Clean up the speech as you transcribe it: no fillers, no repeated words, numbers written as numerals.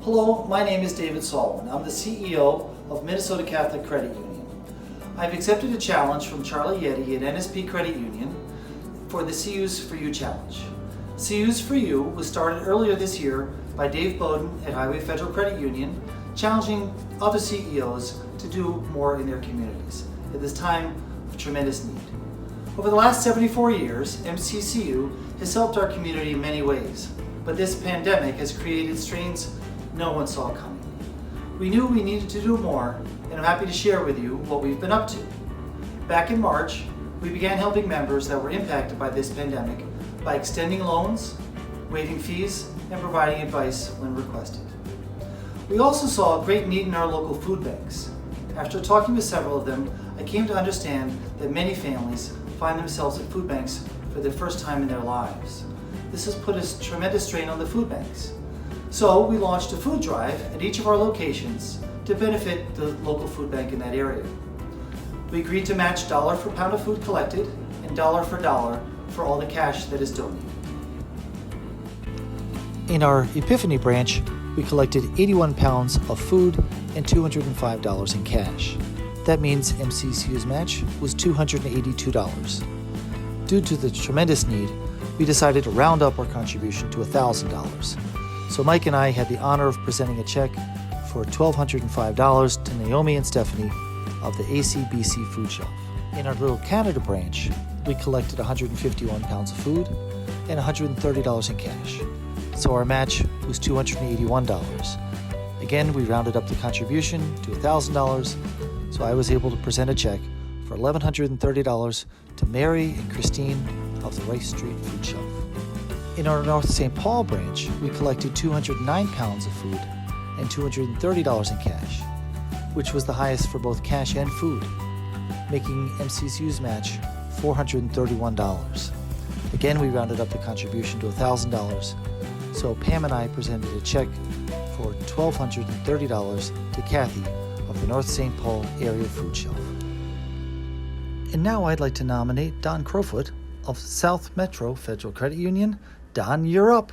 Hello, my name is David Solomon. I'm the CEO of Minnesota Catholic Credit Union. I've accepted a challenge from Charlie Yeti at NSP Credit Union for the CU's For You Challenge. CU's For You was started earlier this year by Dave Bowden at Highway Federal Credit Union, challenging other CEOs to do more in their communities at this time of tremendous need. Over the last 74 years, MCCU has helped our community in many ways, but this pandemic has created strains no one saw coming. We knew we needed to do more, and I'm happy to share with you what we've been up to. Back in March, we began helping members that were impacted by this pandemic by extending loans, waiving fees, and providing advice when requested. We also saw a great need in our local food banks. After talking with several of them, I came to understand that many families find themselves at food banks for the first time in their lives. This has put a tremendous strain on the food banks. So we launched a food drive at each of our locations to benefit the local food bank in that area. We agreed to match dollar for pound of food collected and dollar for all the cash that is donated. In our Epiphany branch, we collected 81 pounds of food and $205 in cash. That means MCCU's match was $282. Due to the tremendous need, we decided to round up our contribution to $1,000. So Mike and I had the honor of presenting a check for $1,205 to Naomi and Stephanie of the ACBC Food Shelf. In our Little Canada branch, we collected 151 pounds of food and $130 in cash. So our match was $281. Again, we rounded up the contribution to $1,000, so I was able to present a check for $1,130 to Mary and Christine of the Rice Street Food Shelf. In our North St. Paul branch, we collected 209 pounds of food and $230 in cash, which was the highest for both cash and food, making MCCU's match $431. Again, we rounded up the contribution to $1,000, so Pam and I presented a check for $1,230 to Kathy of the North St. Paul Area Food Shelf. And now I'd like to nominate Don Crowfoot of South Metro Federal Credit Union. Don, you're up.